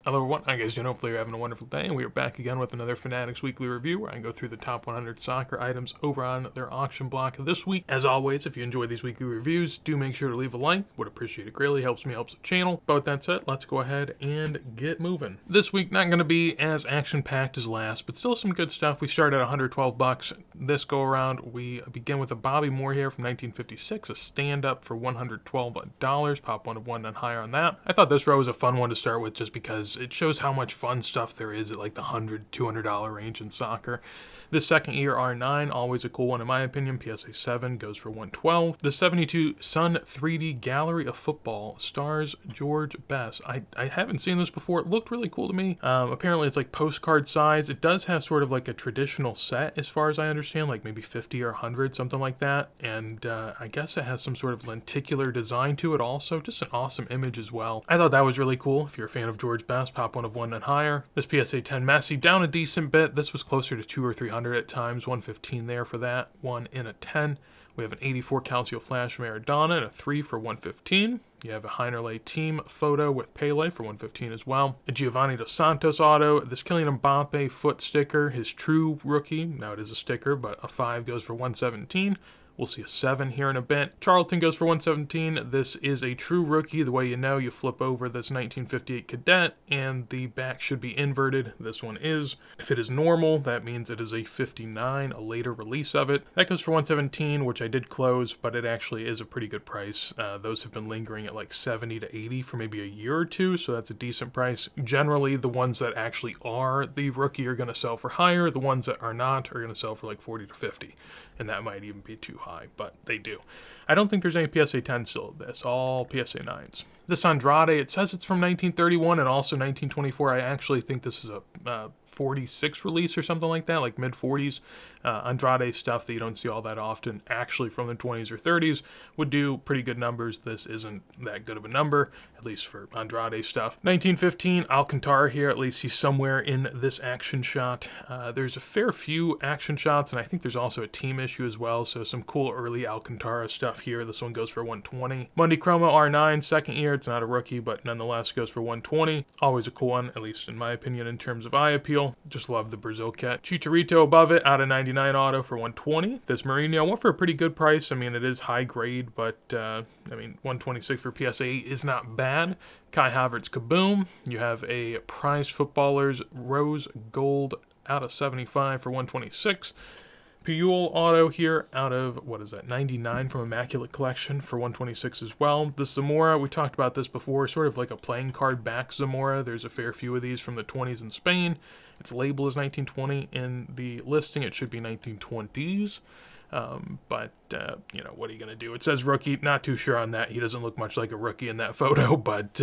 Hello everyone, I guess hopefully you're having a wonderful day, and we are back again with another Fanatics Weekly Review where I go through the top 100 soccer items over on their auction block this week. As always, if you enjoy these weekly reviews, do make sure to leave a like, would appreciate it greatly, helps me, helps the channel. But with that said, let's go ahead and get moving. This week not going to be as action-packed as last, but still some good stuff. We start at $112. This go around, we begin with a Bobby Moore here from 1956, a stand-up for $112. Pop one of one and higher on that. I thought this row was a fun one to start with just because it shows how much fun stuff there is at like the $100, $200 range in soccer. This second year R9, always a cool one in my opinion. PSA 7 goes for $112. The 72 Sun 3D Gallery of Football stars George Best. I haven't seen this before. It looked really cool to me. Apparently it's like postcard size. It does have sort of like a traditional set as far as I understand, like maybe 50 or 100, something like that. And I guess it has some sort of lenticular design to it also. Just an awesome image as well. I thought that was really cool. If you're a fan of George Best, pop one of one and higher. This PSA 10 Messi down a decent bit. This was closer to 200 or 300 at times. 115 there for that. 1 in a 10. We have an 84 Calcio Flash Maradona and a 3 for 115. You have a Heinerle team photo with Pele for 115 as well. A Giovanni Dos Santos auto. This Kylian Mbappe foot sticker, his true rookie. Now it is a sticker, but a 5 goes for 117. We'll see a 7 here in a bit. Charlton goes for 117. This is a true rookie. The way you know, you flip over this 1958 Cadet, and the back should be inverted. This one is. If it is normal, that means it is a 59, a later release of it. That goes for 117, which I did close, but it actually is a pretty good price. Those have been lingering at like 70 to 80 for maybe a year or two, so that's a decent price. Generally, the ones that actually are the rookie are going to sell for higher. The ones that are not are going to sell for like 40 to 50, and that might even be too high, but they do. I don't think there's any PSA 10 still of this, all PSA 9s. This Andrade, it says it's from 1931 and also 1924. I actually think this is a 46 release or something like that, like mid-40s. Andrade stuff that you don't see all that often, actually from the 20s or 30s, would do pretty good numbers. This isn't that good of a number, at least for Andrade stuff. 1915, Alcantara here, at least he's somewhere in this action shot. There's a fair few action shots, and I think there's also a team issue as well, so some cool early Alcantara stuff here. This one goes for 120. Monday Chroma R9, second year. It's not a rookie, but nonetheless goes for 120. Always a cool one, at least in my opinion, in terms of eye appeal. Just love the Brazil cat. Chicharito above it, out of 99 auto for 120. This Mourinho went for a pretty good price. I mean, it is high grade, but I mean, 126 for PSA 8 is not bad. Kai Havertz Kaboom. You have a Prize Footballers Rose Gold out of 75 for 126. Puyol auto here out of, 99 from Immaculate Collection for 126 as well. The Zamora, we talked about this before, sort of like a playing card back Zamora. There's a fair few of these from the 20s in Spain. Its label is 1920. In the listing, it should be 1920s. But what are you going to do? It says rookie, not too sure on that. He doesn't look much like a rookie in that photo, but,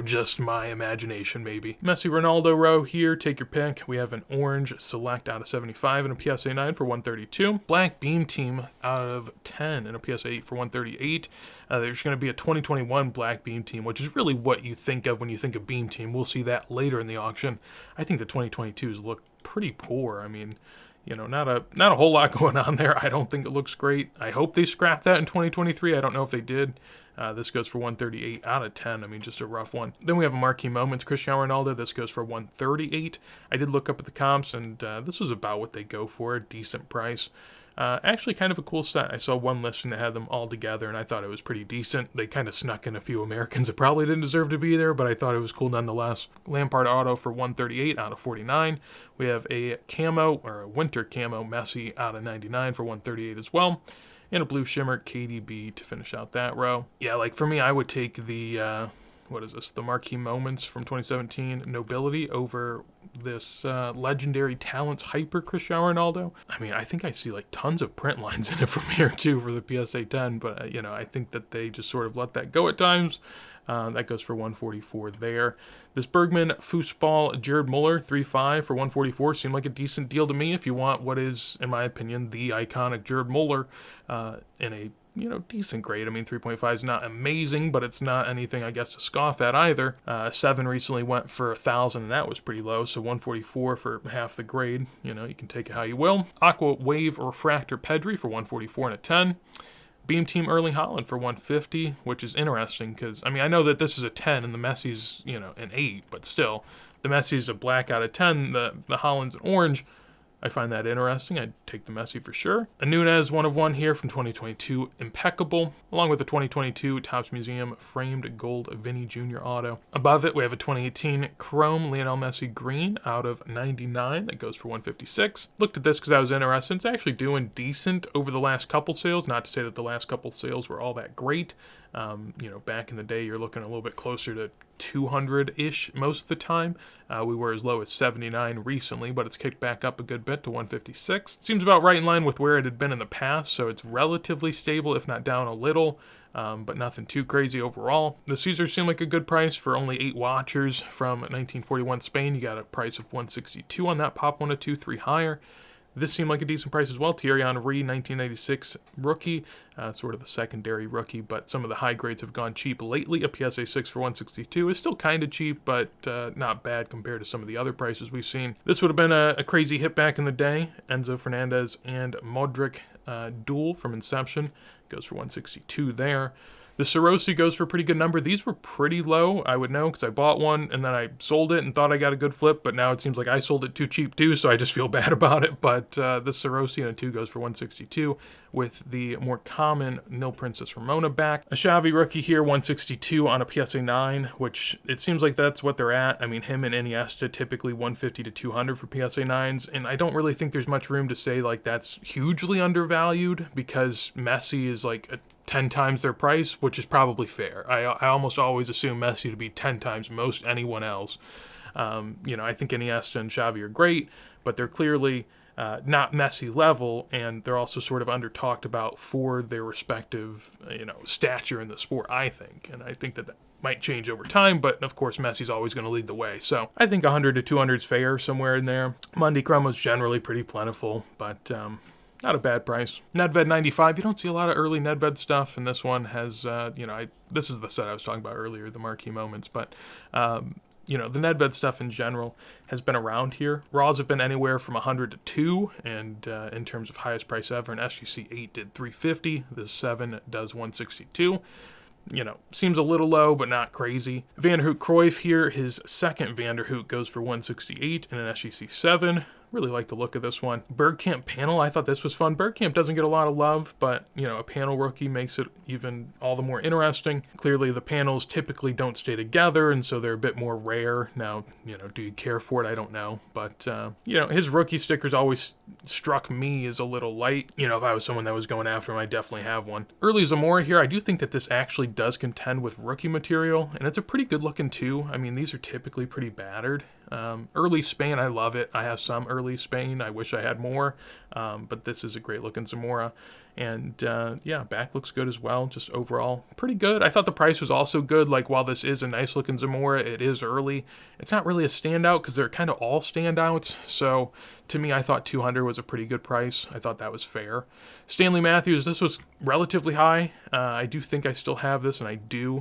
just my imagination maybe. Messi Ronaldo row here, take your pick. We have an orange select out of 75 and a PSA 9 for 132. Black Beam Team out of 10 and a PSA 8 for 138. There's going to be a 2021 Black Beam Team, which is really what you think of when you think of Beam Team. We'll see that later in the auction. I think the 2022s look pretty poor. I mean, not a whole lot going on there. I don't think it looks great. I hope they scrap that in 2023. I don't know if they did. This goes for 138 out of 10. I mean, just a rough one. Then we have a Marquee Moments Cristiano Ronaldo. This goes for 138. I did look up at the comps, and this was about what they go for. A decent price. Actually kind of a cool set. I saw one listing that had them all together, and I thought it was pretty decent. They kind of snuck in a few Americans that probably didn't deserve to be there, but I thought it was cool nonetheless. Lampard auto for 138 out of 49. We have a camo, or a winter camo Messi out of 99 for 138 as well. And a blue shimmer KDB to finish out that row. Yeah, like for me, I would take the... the Marquee Moments from 2017 Nobility over this Legendary Talents Hyper Cristiano Ronaldo. I mean, I think I see like tons of print lines in it from here too for the PSA 10, but I think that they just sort of let that go at times. That goes for 144 there. This Bergman Fußball Jared Muller 3.5 for 144 seemed like a decent deal to me if you want what is, in my opinion, the iconic Jared Muller in a decent grade. I mean, 3.5 is not amazing, but it's not anything, I guess, to scoff at either. 7 recently went for 1,000, and that was pretty low, so 144 for half the grade. You can take it how you will. Aqua Wave Refractor Pedri for 144 and a 10. Beam Team Erling Haaland for 150, which is interesting because, I mean, I know that this is a 10 and the Messi's, an 8, but still, the Messi's a black out of 10, the Haaland's an orange. I find that interesting. I'd take the Messi for sure. A Nunez 1 of 1 here from 2022, impeccable, along with the 2022 Topps Museum framed gold Vinny Jr. auto. Above it, we have a 2018 Chrome Lionel Messi green out of 99 that goes for 156. Looked at this because I was interested. It's actually doing decent over the last couple sales. Not to say that the last couple sales were all that great. Back in the day, you're looking a little bit closer to 200-ish most of the time. We were as low as 79 recently, but it's kicked back up a good bit to 156. Seems about right in line with where it had been in the past, so it's relatively stable, if not down a little, but nothing too crazy overall. The Caesars seem like a good price for only 8 watchers from 1941 Spain. You got a price of 162 on that, pop 1 of 2, 3 higher. This seemed like a decent price as well. Thierry Henry, 1996 rookie, sort of the secondary rookie, but some of the high grades have gone cheap lately. A PSA 6 for 162 is still kind of cheap, but not bad compared to some of the other prices we've seen. This would have been a crazy hit back in the day. Enzo Fernandez and Modric duel from Inception goes for 162 there. The Sarosi goes for a pretty good number. These were pretty low, I would know, because I bought one and then I sold it and thought I got a good flip, but now it seems like I sold it too cheap too, so I just feel bad about it. But the Sarosi and a 2 goes for 162 with the more common Nil Princess Ramona back. A Xavi rookie here, 162 on a PSA 9, which it seems like that's what they're at. I mean, him and Iniesta typically 150 to 200 for PSA 9s, and I don't really think there's much room to say like that's hugely undervalued because Messi is like a 10 times their price, which is probably fair. I almost always assume Messi to be 10 times most anyone else. I think Iniesta and Xavi are great, but they're clearly not Messi level, and they're also sort of under talked about for their respective, stature in the sport, I think. And I think that might change over time, but of course Messi's always going to lead the way. So I think 100 to 200 is fair, somewhere in there. Monday Chromo's generally pretty plentiful, but not a bad price. Nedved 95, you don't see a lot of early Nedved stuff, and this one has, this is the set I was talking about earlier, the marquee moments, but, the Nedved stuff in general has been around here. Raws have been anywhere from 100 to 2, and in terms of highest price ever, an SGC 8 did 350, this 7 does 162. Seems a little low, but not crazy. Vanderhoek Cruyff here, his second Vanderhoek goes for 168 in an SGC 7. Really like the look of this one. Bergkamp panel, I thought this was fun. Bergkamp doesn't get a lot of love, but, a panel rookie makes it even all the more interesting. Clearly, the panels typically don't stay together, and so they're a bit more rare. Now, do you care for it? I don't know. But, his rookie stickers always struck me as a little light. If I was someone that was going after him, I definitely have one. Early Zamora here, I do think that this actually does contend with rookie material, and it's a pretty good looking too. I mean, these are typically pretty battered. Early Spain, I love it. I have some early Spain. I wish I had more, but this is a great looking Zamora. And back looks good as well. Just overall pretty good. I thought the price was also good. Like, while this is a nice looking Zamora, it is early. It's not really a standout because they're kind of all standouts. So to me, I thought 200 was a pretty good price. I thought that was fair. Stanley Matthews, this was relatively high. I do think I still have this, and I do.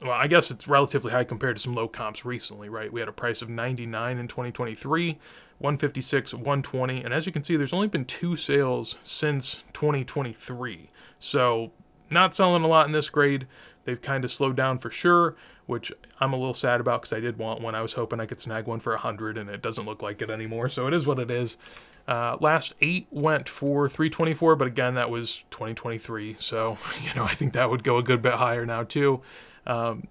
Well, I guess it's relatively high compared to some low comps recently, right? We had a price of 99 in 2023, 156, 120, and as you can see, there's only been 2 sales since 2023. So not selling a lot in this grade. They've kind of slowed down for sure, which I'm a little sad about because I did want one. I was hoping I could snag one for 100, and it doesn't look like it anymore, so it is what it is. Last 8 went for 324, but again, that was 2023, so, I think that would go a good bit higher now, too.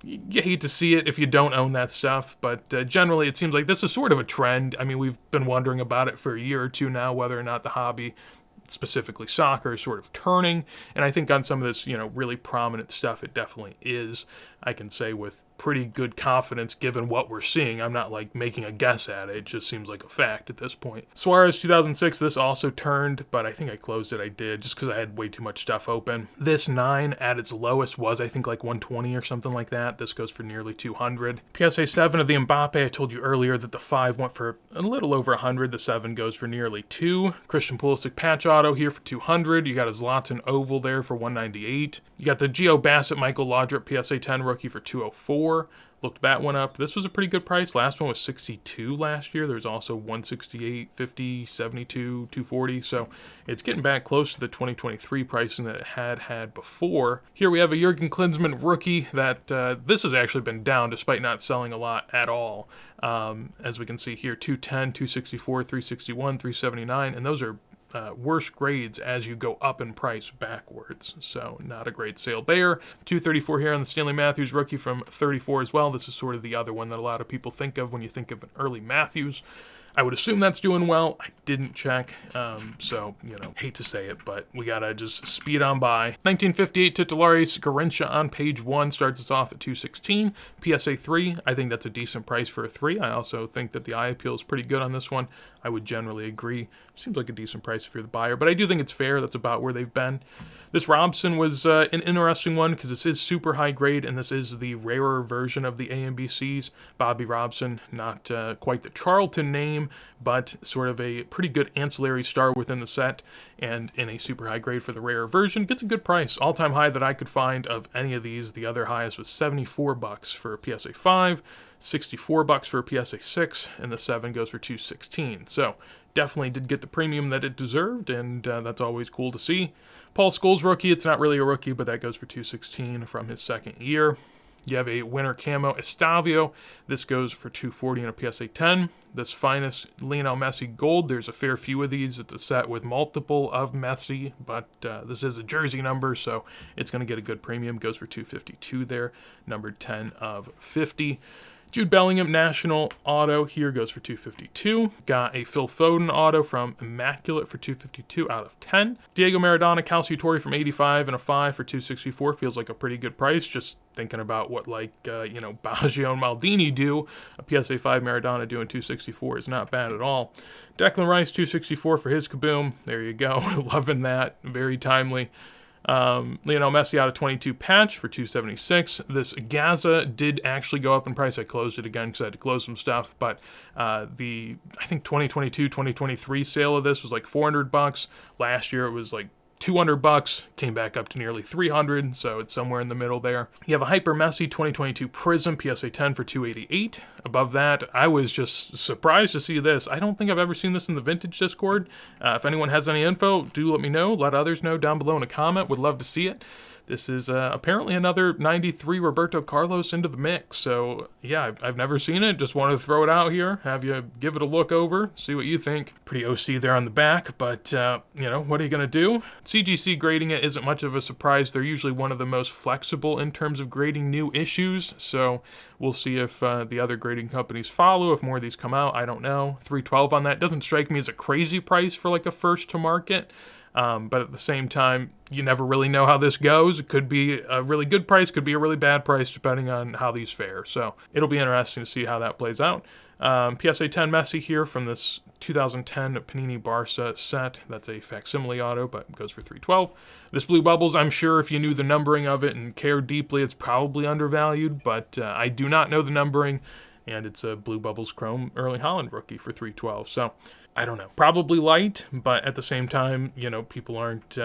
You hate to see it if you don't own that stuff, but generally it seems like this is sort of a trend. I mean, we've been wondering about it for a year or two now, whether or not the hobby, specifically soccer, is sort of turning, and I think on some of this, really prominent stuff, it definitely is. I can say with pretty good confidence given what we're seeing. I'm not like making a guess at it. It just seems like a fact at this point. Suarez 2006, this also turned, but I think I closed it. I did just because I had way too much stuff open. This 9 at its lowest was I think like 120 or something like that. This goes for nearly 200. PSA 7 of the Mbappe, I told you earlier that the 5 went for a little over 100. The 7 goes for nearly 2. Christian Pulisic patch auto here for 200. You got a Zlatan oval there for 198. You got the Gio Bassett Michael Laudrup PSA 10 rookie for 204. 64. Looked that one up. This was a pretty good price. Last one was 62 last year. There's also 168, 50, 72, 240. So it's getting back close to the 2023 pricing that it had before. Here we have a Jurgen Klinsmann rookie that this has actually been down despite not selling a lot at all. As we can see here, 210, 264, 361, 379, and those are worse grades as you go up in price backwards. So not a great sale there. 234 here on the Stanley Matthews rookie from 34 as well. This is sort of the other one that a lot of people think of when you think of an early Matthews. I would assume that's doing well. I didn't check, so, hate to say it, but we gotta just speed on by. 1958 Titularis Garincha on page 1 starts us off at 216. PSA 3, I think that's a decent price for a 3. I also think that the eye appeal is pretty good on this one. I would generally agree. Seems like a decent price if you're the buyer, but I do think it's fair. That's about where they've been. This Robson was an interesting one because this is super high grade, and this is the rarer version of the AMBCs. Bobby Robson, not quite the Charlton name, but sort of a pretty good ancillary star within the set, and in a super high grade for the rarer version. Gets a good price. All-time high that I could find of any of these, the other highest was $74 for a PSA 5, $64 for a PSA 6, and the 7 goes for $216. So definitely did get the premium that it deserved, and that's always cool to see. Paul Scholes rookie, it's not really a rookie, but that goes for $216 from his second year. You have a winter camo Estavio. This goes for $240 in a PSA 10. This finest Lionel Messi gold, there's a fair few of these. It's a set with multiple of Messi, but this is a jersey number, so it's going to get a good premium. Goes for $252 there, number 10 of 50. Jude Bellingham National Auto here goes for $252. Got a Phil Foden Auto from Immaculate for $252 out of 10. Diego Maradona Calciatore from 85 and a 5 for $264. Feels like a pretty good price. Just thinking about what Baggio and Maldini do. A PSA 5 Maradona doing $264 is not bad at all. Declan Rice $264 for his Kaboom. There you go. Loving that. Very timely. Lionel Messi out of 22 patch for $276. This Gaza did actually go up in price. I closed it again because I had to close some stuff, but I think 2022-2023 sale of this was like $400. Last year it was like $200, came back up to nearly $300, so it's somewhere in the middle there. You have a Hyper Messi 2022 Prism PSA 10 for $288. Above that, I was just surprised to see this. I don't think I've ever seen this in the Vintage Discord. If anyone has any info, do let me know. Let others know down below in a comment. Would love to see it. This is apparently another 93 Roberto Carlos into the mix. So, yeah, I've never seen it. Just wanted to throw it out here, have you give it a look over, see what you think. Pretty OC there on the back, but, what are you going to do? CGC grading it isn't much of a surprise. They're usually one of the most flexible in terms of grading new issues, so we'll see if the other grading companies follow, if more of these come out. I don't know. $312 on that doesn't strike me as a crazy price for like a first to market. But at the same time, you never really know how this goes. It could be a really good price, could be a really bad price, depending on how these fare. So it'll be interesting to see how that plays out. PSA 10 Messi here from this 2010 Panini Barca set. That's a facsimile auto, but goes for $312. This Blue Bubbles, I'm sure if you knew the numbering of it and cared deeply, it's probably undervalued, but I do not know the numbering. And it's a Blue Bubbles Chrome Erling Haaland rookie for $312. So, I don't know. Probably light, but at the same time, people aren't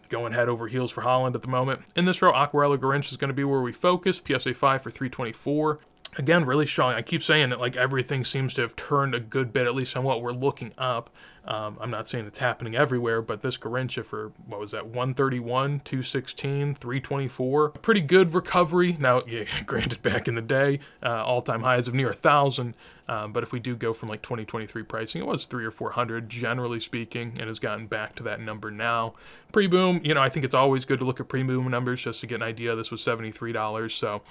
going head over heels for Haaland at the moment. In this row, Aquarella Garincha is going to be where we focus. PSA 5 for $324. Again, really strong. I keep saying that everything seems to have turned a good bit, at least on what we're looking up. I'm not saying it's happening everywhere, but this Garincha for, what was that, 131, 216, 324. A pretty good recovery. Now, yeah, granted, back in the day, all-time highs of near 1,000. But if we do go from 2023 pricing, it was 300 or 400, generally speaking, and has gotten back to that number now. Pre-boom, I think it's always good to look at pre-boom numbers just to get an idea. This was $73, so,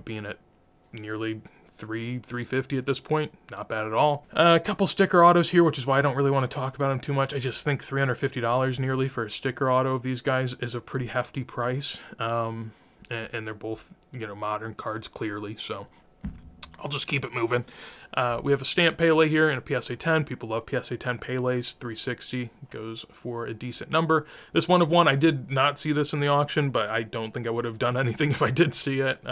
being at nearly $350 at this point, not bad at all. A couple sticker autos here, which is why I don't really want to talk about them too much. I just think $350 nearly for a sticker auto of these guys is a pretty hefty price, and they're both modern cards clearly, so I'll just keep it moving. We have a stamp Pele here and a PSA 10. People love PSA 10 Pele's. $360 goes for a decent number. This one of one, I did not see this in the auction, but I don't think I would have done anything if I did see it.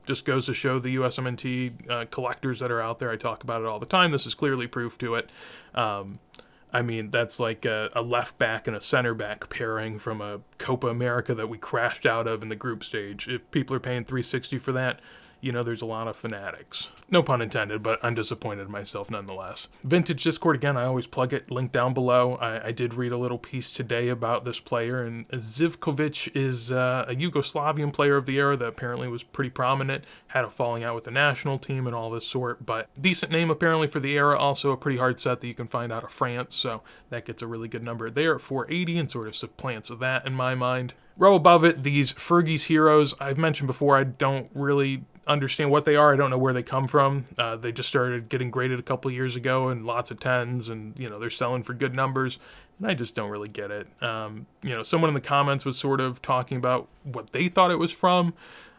Just goes to show the USMNT collectors that are out there. I talk about it all the time. This is clearly proof to it. That's like a left back and a center back pairing from a Copa America that we crashed out of in the group stage. If people are paying $360 for that, there's a lot of fanatics. No pun intended, but I'm disappointed in myself nonetheless. Vintage Discord, again, I always plug it, link down below. I did read a little piece today about this player, and Zivkovic is a Yugoslavian player of the era that apparently was pretty prominent, had a falling out with the national team and all this sort, but decent name apparently for the era, also a pretty hard set that you can find out of France, so that gets a really good number there at 480 and sort of supplants that in my mind. Row above it, these Fergie's Heroes. I've mentioned before, I don't really understand what they are. I don't know where they come from. They just started getting graded a couple years ago and lots of 10s, and they're selling for good numbers, and I just don't really get it. Someone in the comments was sort of talking about what they thought it was from.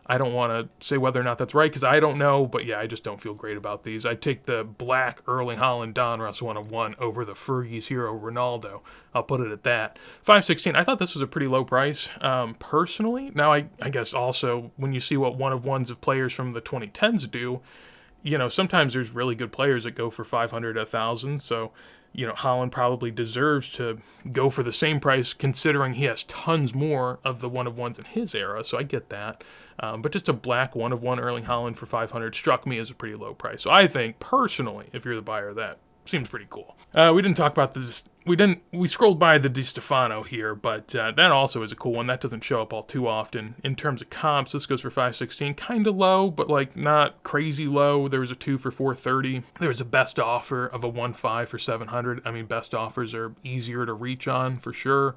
I don't want to say whether or not that's right because I don't know, but yeah, I just don't feel great about these. I'd take the black Erling Haaland Donruss 1/1 over the Fergie's Hero Ronaldo. I'll put it at that. 516, I thought this was a pretty low price, personally. Now, I guess also when you see what 1/1s of players from the 2010s do, sometimes there's really good players that go for 500, 1,000, so Haaland probably deserves to go for the same price considering he has tons more of the 1/1s in his era, so I get that. But just a black 1/1 Erling Haaland for 500 struck me as a pretty low price. So I think, personally, if you're the buyer, that seems pretty cool. We didn't talk about this. We scrolled by the Di Stefano here, but that also is a cool one. That doesn't show up all too often. In terms of comps, this goes for 516, kind of low, but not crazy low. There was a 2 for 430. There was a best offer of a 1.5 for 700. I mean, best offers are easier to reach on for sure.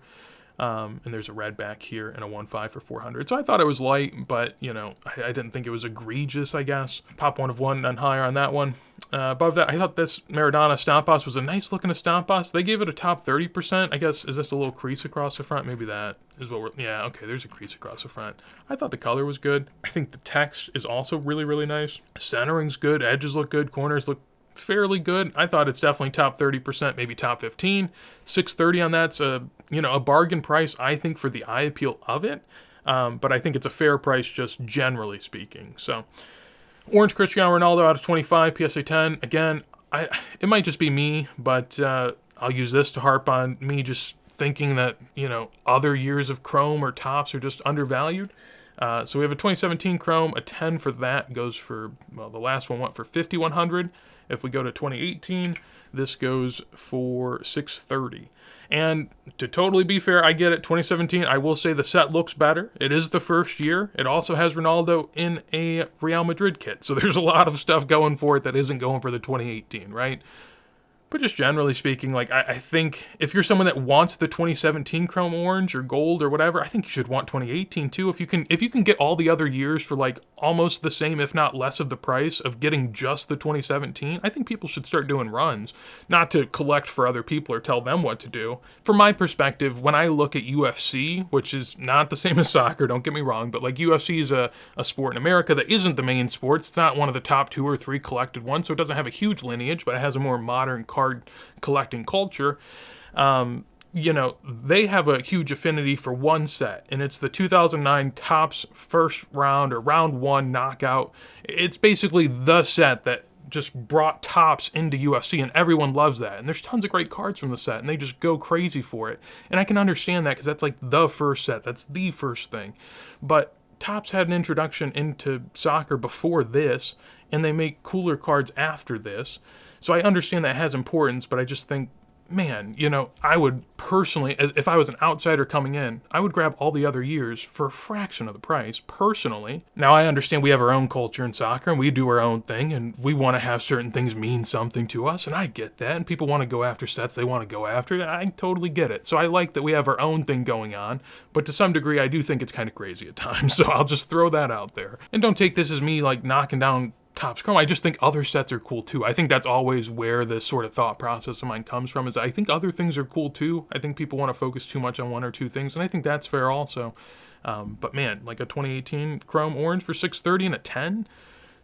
And there's a red back here and a 1.5 for 400. So I thought it was light, but I didn't think it was egregious, I guess. Pop 1/1 and higher on that one. Above that, I thought this Maradona Stampas was a nice looking Stampas. They gave it a top 30%. I guess, is this a little crease across the front? Maybe that is what yeah, okay, there's a crease across the front. I thought the color was good. I think the text is also really, really nice. Centering's good, edges look good, corners look fairly good. I thought it's definitely top 30%, maybe top 15. 630 on that's a bargain price, I think, for the eye appeal of it. But I think it's a fair price just generally speaking. So Orange Cristiano Ronaldo out of 25, PSA 10. Again, it might just be me, but I'll use this to harp on me just thinking that, other years of Chrome or tops are just undervalued. So we have a 2017 Chrome, a 10 for that goes for, the last one went for 5,100. If we go to 2018, this goes for 630. And to totally be fair, I get it, 2017, I will say the set looks better. It is the first year. It also has Ronaldo in a Real Madrid kit. So there's a lot of stuff going for it that isn't going for the 2018, right? But just generally speaking, I think if you're someone that wants the 2017 Chrome Orange or Gold or whatever, I think you should want 2018 too. If you can get all the other years for almost the same, if not less of the price of getting just the 2017, I think people should start doing runs, not to collect for other people or tell them what to do. From my perspective, when I look at UFC, which is not the same as soccer, don't get me wrong, but UFC is a sport in America that isn't the main sport. It's not one of the top 2 or 3 collected ones, so it doesn't have a huge lineage, but it has a more modern card collecting culture. They have a huge affinity for one set, and it's the 2009 Topps first round or round 1 knockout. It's basically the set that just brought Topps into UFC, and everyone loves that. And there's tons of great cards from the set, and they just go crazy for it. And I can understand that because that's the first set. That's the first thing. But Topps had an introduction into soccer before this, and they make cooler cards after this. So I understand that has importance, but I just think, man, I would personally, as if I was an outsider coming in, I would grab all the other years for a fraction of the price, personally. Now, I understand we have our own culture in soccer, and we do our own thing, and we want to have certain things mean something to us, and I get that, and people want to go after sets they want to go after. I totally get it. So I like that we have our own thing going on, but to some degree, I do think it's kind of crazy at times, so I'll just throw that out there. And don't take this as me, knocking down Topps Chrome. I just think other sets are cool too. I think that's always where this sort of thought process of mine comes from, is I think other things are cool too. I think people want to focus too much on one or two things, and I think that's fair also. But man, a 2018 Chrome Orange for 630 and a 10,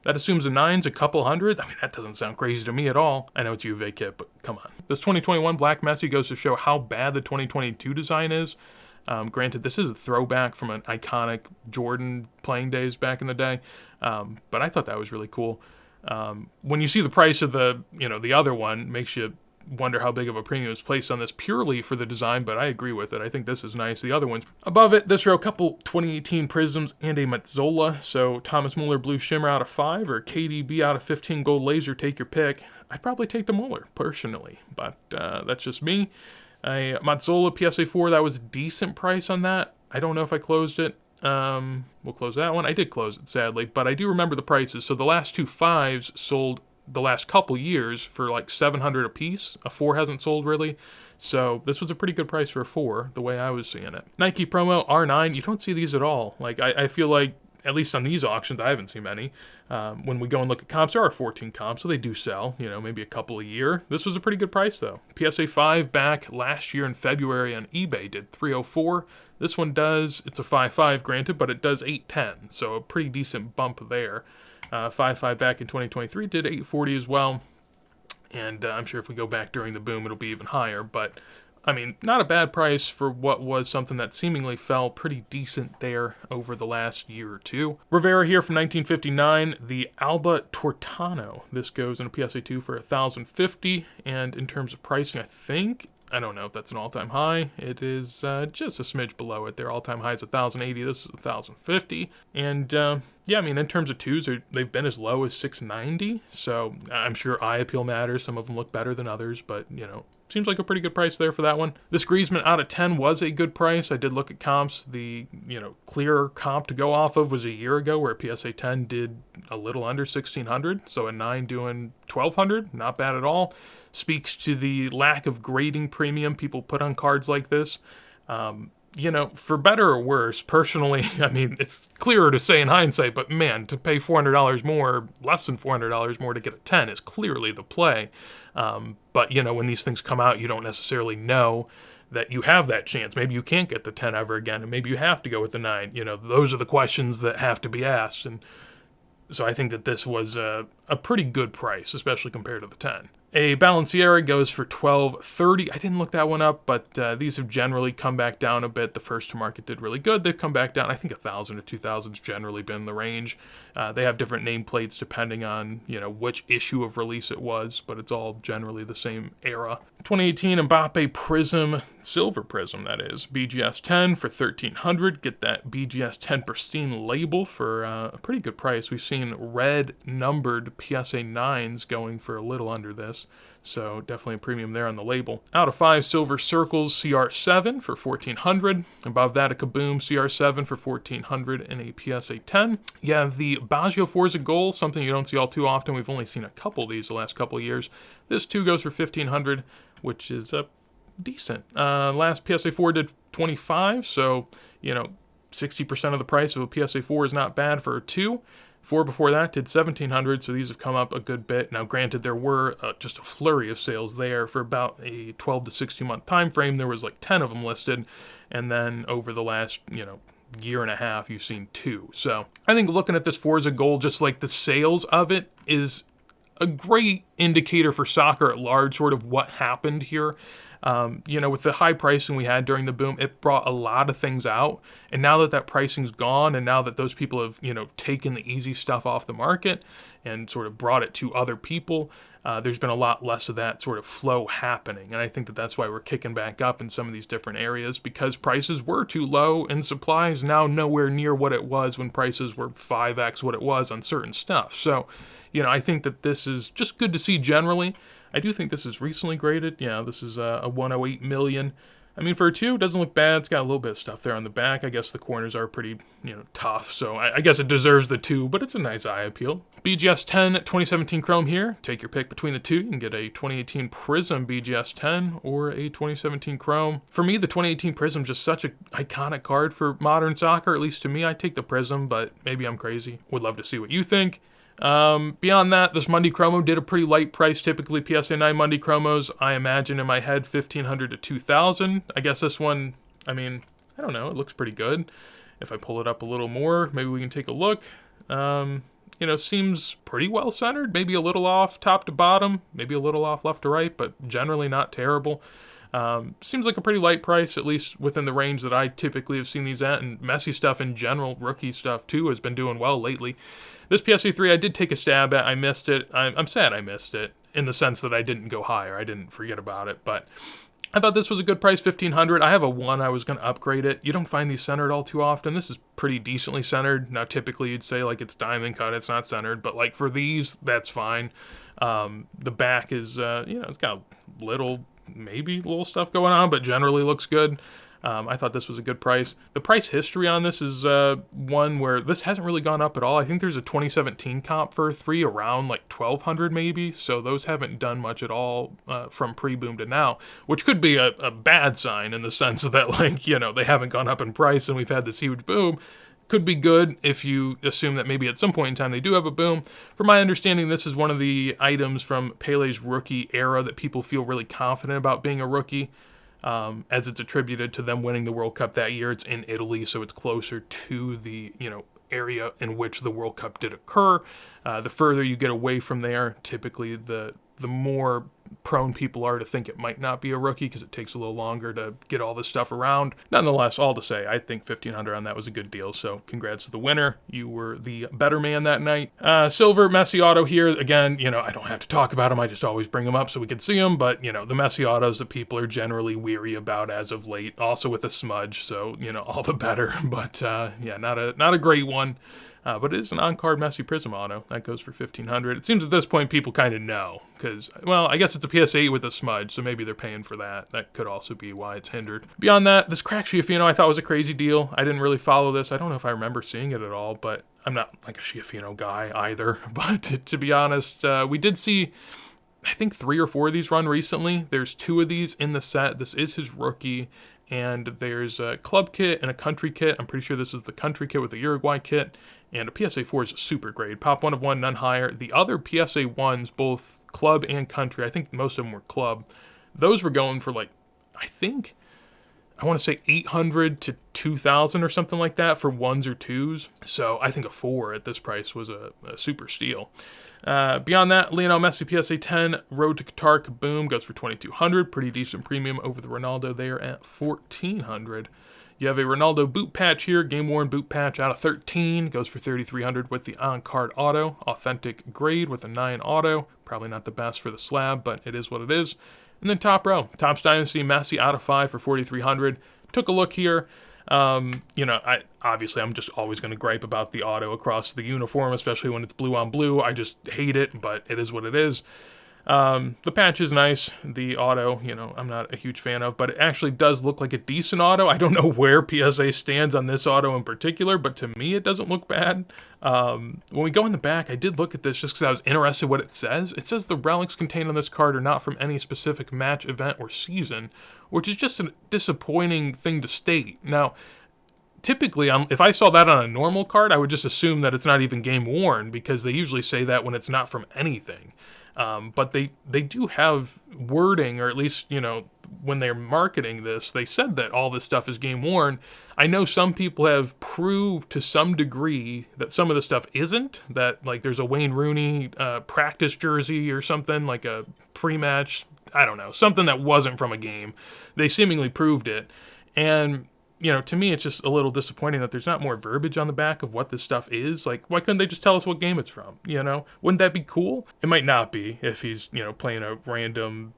that assumes a 9's a couple hundred. I mean, that doesn't sound crazy to me at all. I know it's UV kit, but come on. This 2021 Black Messi goes to show how bad the 2022 design is. Granted, this is a throwback from an iconic Jordan playing days back in the day, but I thought that was really cool. When you see the price of the other one, makes you wonder how big of a premium is placed on this purely for the design, but I agree with it. I think this is nice. The other ones above it, this row, a couple 2018 Prisms and a Mazzola. So Thomas Muller Blue Shimmer out of 5 or KDB out of 15 Gold Laser, take your pick. I'd probably take the Muller, personally, but that's just me. A Mazzola PSA 4, that was a decent price on that. I don't know if I closed it. We'll close that one. I did close it, sadly, but I do remember the prices. So the last two 5s sold the last couple years for like $700 a piece. A 4 hasn't sold really. So this was a pretty good price for a 4, the way I was seeing it. Nike promo R9, you don't see these at all. Like, I feel like, at least on these auctions, I haven't seen many. When we go and look at comps, there are 14 comps, so they do sell, maybe a couple a year. This was a pretty good price, though. PSA 5 back last year in February on eBay did $304. This one does, it's a 5.5 granted, but it does $810, so a pretty decent bump there. 5.5 back in 2023 did $840 as well. And I'm sure if we go back during the boom, it'll be even higher, but I mean, not a bad price for what was something that seemingly fell pretty decent there over the last year or two. Rivera here from 1959, the Alba Tortano. This goes in a PSA 2 for $1,050, and in terms of pricing, I don't know if that's an all-time high. It is just a smidge below it. Their all-time high is $1,080. This is $1,050. And yeah, I mean, in terms of 2s, they've been as low as $690. So I'm sure eye appeal matters. Some of them look better than others, but seems like a pretty good price there for that one. This Griezmann out of 10 was a good price. I did look at comps. The clearer comp to go off of was a year ago, where a PSA 10 did a little under $1,600. So a 9 doing $1,200, not bad at all. Speaks to the lack of grading premium people put on cards like this. For better or worse, personally, I mean, it's clearer to say in hindsight, but man, to pay $400 more, less than $400 more to get a 10 is clearly the play. But, when these things come out, you don't necessarily know that you have that chance. Maybe you can't get the 10 ever again, and maybe you have to go with the 9. Those are the questions that have to be asked. And so I think that this was a pretty good price, especially compared to the 10. A Balenciaga goes for $1,230. I didn't look that one up, but these have generally come back down a bit. The first to market did really good. They've come back down. I think $1,000 to $2,000 has generally been the range. They have different nameplates depending on which issue of release it was, but it's all generally the same era. 2018 Mbappe Prism, Silver Prism that is, BGS 10 for $1,300. Get that BGS 10 pristine label for a pretty good price. We've seen red numbered PSA 9s going for a little under this. So definitely a premium there on the label. Out of 5 Silver Circles CR7 for $1,400. Above that, a Kaboom CR7 for $1,400 and a PSA 10. You have the Baggio Forza Gold, something you don't see all too often. We've only seen a couple of these the last couple of years. This too goes for $1,500, which is decent. Last PSA 4 did $25, so 60% of the price of a PSA 4 is not bad for a 2. 4 before that did $1,700, so these have come up a good bit. Now, granted, there were just a flurry of sales there for about a 12 to 60 month time frame. There was like 10 of them listed, and then over the last year and a half, you've seen 2. So I think looking at this Forza Gold, just like the sales of it, is a great indicator for soccer at large, sort of what happened here. With the high pricing we had during the boom, it brought a lot of things out. And now that pricing's gone, and now that those people have, taken the easy stuff off the market and sort of brought it to other people, there's been a lot less of that sort of flow happening. And I think that that's why we're kicking back up in some of these different areas, because prices were too low and supply is now nowhere near what it was when prices were 5x what it was on certain stuff. So, I think that this is just good to see generally. I do think this is recently graded. Yeah, this is a 108 million. I mean, for a 2, it doesn't look bad. It's got a little bit of stuff there on the back. I guess the corners are pretty, tough. So I guess it deserves the 2, but it's a nice eye appeal. BGS 10 2017 Chrome here. Take your pick between the 2. You can get a 2018 Prism BGS 10 or a 2017 Chrome. For me, the 2018 Prism is just such an iconic card for modern soccer. At least to me, I take the Prism, but maybe I'm crazy. Would love to see what you think. Beyond that, this Monday Chromo did a pretty light price. Typically, PSA 9 Monday Chromos, I imagine in my head, $1,500 to $2,000. I guess this one, I mean, I don't know, it looks pretty good. If I pull it up a little more, maybe we can take a look. Seems pretty well centered. Maybe a little off top to bottom, maybe a little off left to right, but generally not terrible. Seems like a pretty light price, at least within the range that I typically have seen these at, and Messi stuff in general, rookie stuff too, has been doing well lately. This PSA 3 I did take a stab at. I missed it. I'm sad I missed it, in the sense that I didn't go higher. I didn't forget about it, but I thought this was a good price, $1,500. I have a 1. I was going to upgrade it. You don't find these centered all too often. This is pretty decently centered. Now, typically you'd say like it's diamond cut, it's not centered, but like for these, that's fine. The back is, it's got maybe little stuff going on, but generally looks good. I thought this was a good price. The price history on this is one where this hasn't really gone up at all. I think there's a 2017 comp for 3 around like $1,200 maybe, so those haven't done much at all from pre-boom to now, which could be a bad sign in the sense that like, they haven't gone up in price and we've had this huge boom. Could be good if you assume that maybe at some point in time they do have a boom. From my understanding, this is one of the items from Pele's rookie era that people feel really confident about being a rookie. As it's attributed to them winning the World Cup that year. It's in Italy, so it's closer to the, area in which the World Cup did occur. The further you get away from there, typically the more prone people are to think it might not be a rookie because it takes a little longer to get all this stuff around. Nonetheless, all to say, I think $1,500 on that was a good deal, so congrats to the winner. You were the better man that night. Silver Messi auto here. Again, I don't have to talk about them. I just always bring them up so we can see them, but, the Messi autos that people are generally weary about as of late, also with a smudge, so, all the better. But, not a great one. But it is an on-card Messi Prism auto. That goes for $1,500. It seems at this point people kind of know because, I guess it's a PS8 with a smudge, so maybe they're paying for that. That could also be why it's hindered. Beyond that, this crack Schiaffino I thought was a crazy deal. I didn't really follow this. I don't know if I remember seeing it at all, but I'm not like a Schiaffino guy either. But to be honest, we did see, I think 3 or 4 of these run recently. There's 2 of these in the set. This is his rookie. And there's a club kit and a country kit. I'm pretty sure this is the country kit with the Uruguay kit. And a PSA 4 is super grade. Pop 1 of 1, none higher. The other PSA 1s, both club and country, I think most of them were club. Those were going for I want to say 800 to 2,000 or something like that for 1s or 2s. So I think a 4 at this price was a super steal. Beyond that, Lionel Messi PSA 10 Road to Qatar Kaboom goes for $2,200. Pretty decent premium over the Ronaldo there at $1,400. You have a Ronaldo boot patch here, game-worn boot patch out of 13, goes for $3,300 with the on-card auto, authentic grade with a 9 auto. Probably not the best for the slab, but it is what it is. And then top row, Topps Dynasty Messi out of 5 for $4,300. Took a look here. I'm just always going to gripe about the auto across the uniform, especially when it's blue on blue. I just hate it, but it is what it is. The patch is nice. The auto, I'm not a huge fan of, but it actually does look like a decent auto. I don't know where PSA stands on this auto in particular, but to me, it doesn't look bad. When we go in the back, I did look at this just because I was interested what it says. It says the relics contained on this card are not from any specific match, event, or season, which is just a disappointing thing to state. Now, typically, if I saw that on a normal card, I would just assume that it's not even game worn because they usually say that when it's not from anything. But they do have wording, or at least, when they're marketing this, they said that all this stuff is game worn. I know some people have proved to some degree that some of the stuff isn't, that like there's a Wayne Rooney practice jersey or something, like a pre-match, I don't know, something that wasn't from a game. They seemingly proved it. And to me, it's just a little disappointing that there's not more verbiage on the back of what this stuff is. Like, why couldn't they just tell us what game it's from? Wouldn't that be cool? It might not be if he's, playing a random,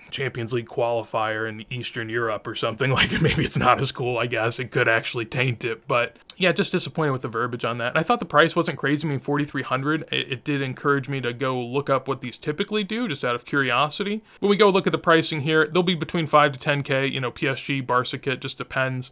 Champions League qualifier in Eastern Europe or something. Like, maybe it's not as cool, I guess. It could actually taint it. But yeah, just disappointed with the verbiage on that. And I thought the price wasn't crazy. I mean, $4,300. It did encourage me to go look up what these typically do, just out of curiosity. When we go look at the pricing here, they'll be between 5 to 10K. PSG, Barca kit, just depends.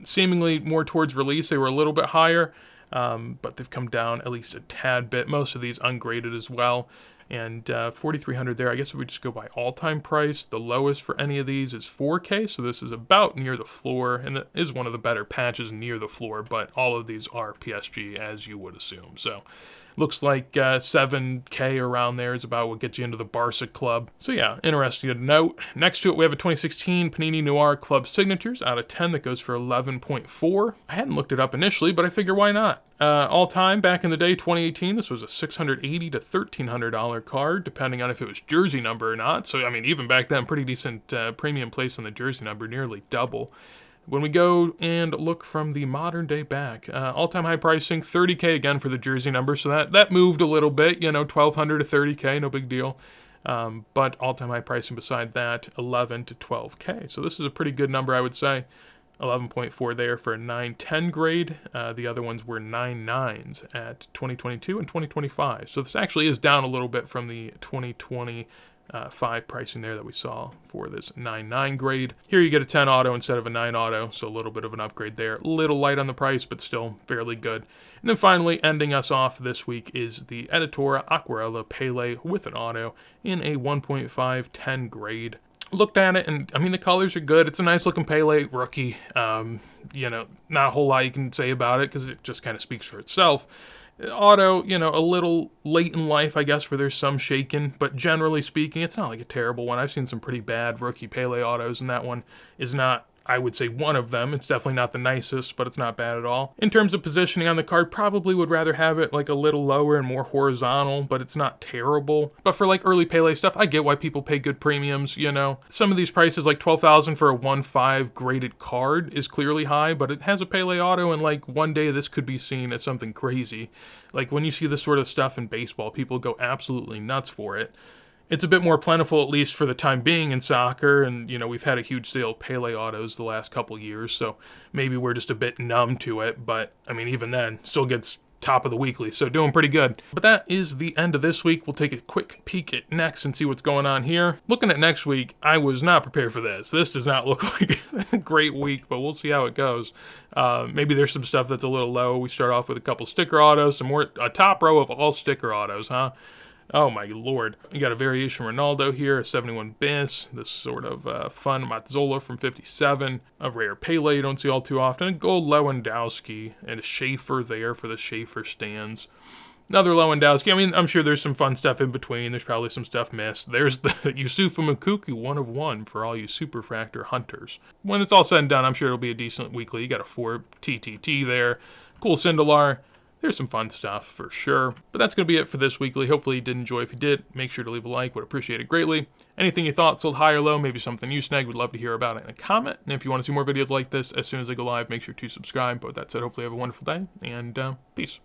Seemingly more towards release. They were a little bit higher, but they've come down at least a tad bit. Most of these ungraded as well. And $4,300 there. I guess if we just go by all-time price, the lowest for any of these is 4K, so this is about near the floor, and it is one of the better patches near the floor, but all of these are PSG, as you would assume. So Looks like 7K around there is about what gets you into the Barca Club. So yeah, interesting to note. Next to it, we have a 2016 Panini Noir Club Signatures out of 10 that goes for 11.4. I hadn't looked it up initially, but I figure why not? All time, back in the day, 2018, this was a $680 to $1,300 card, depending on if it was jersey number or not. So, I mean, even back then, pretty decent premium place on the jersey number, nearly double. When we go and look from the modern day back, all-time high pricing, $30K again for the jersey number, so that moved a little bit, you know, $1,200 to $30K, no big deal. But all-time high pricing beside that, $11 to $12K. So this is a pretty good number, I would say. 11.4 there for a 910 grade. The other ones were 9.9s at 2022 and 2025. So this actually is down a little bit from the 2020 5 pricing there that we saw for this 9.9 grade. Here you get a 10 auto instead of a 9 auto, so a little bit of an upgrade there. A little light on the price, but still fairly good. And then finally, ending us off this week is the Editora Aquarella Pele with an auto in a 1.5 10 grade. Looked at it, and I mean, the colors are good. It's a nice looking Pele rookie. You know, not a whole lot you can say about it because it just kind of speaks for itself. Auto, you know, a little late in life, I guess, where there's some shaking, but generally speaking, it's not like a terrible one. I've seen some pretty bad rookie Pele autos, and that one is not, I would say, one of them. It's definitely not the nicest, but it's not bad at all. In terms of positioning on the card, probably would rather have it like a little lower and more horizontal, but it's not terrible. But for like early Pele stuff, I get why people pay good premiums, you know. Some of these prices, like $12,000 for a 1.5 graded card is clearly high, but it has a Pele auto, and like one day this could be seen as something crazy. Like when you see this sort of stuff in baseball, people go absolutely nuts for it. It's a bit more plentiful, at least for the time being, in soccer, and, you know, we've had a huge sale of Pele autos the last couple years, so maybe we're just a bit numb to it, but, I mean, even then, still gets top of the weekly, so doing pretty good. But that is the end of this week. We'll take a quick peek at next and see what's going on here. Looking at next week, I was not prepared for this. This does not look like a great week, but we'll see how it goes. Maybe there's some stuff that's a little low. We start off with a couple sticker autos, a top row of all sticker autos, huh? Oh my lord. You got a variation Ronaldo here, a 71 bis, this sort of fun Mazzola from 57, a rare Pele you don't see all too often, a gold Lewandowski, and a Schaefer there for the Schaefer stands. Another Lewandowski. I mean, I'm sure there's some fun stuff in between. There's probably some stuff missed. There's the Yusufa Mukuki 1 of 1 for all you Superfractor hunters. When it's all said and done, I'm sure it'll be a decent weekly. You got a 4 TTT there. Cool Sindelar. There's some fun stuff for sure. But that's going to be it for this weekly. Hopefully you did enjoy. If you did, make sure to leave a like. Would appreciate it greatly. Anything you thought sold high or low, maybe something you snagged, would love to hear about it in a comment. And if you want to see more videos like this as soon as they go live, make sure to subscribe. But with that said, hopefully you have a wonderful day, and peace.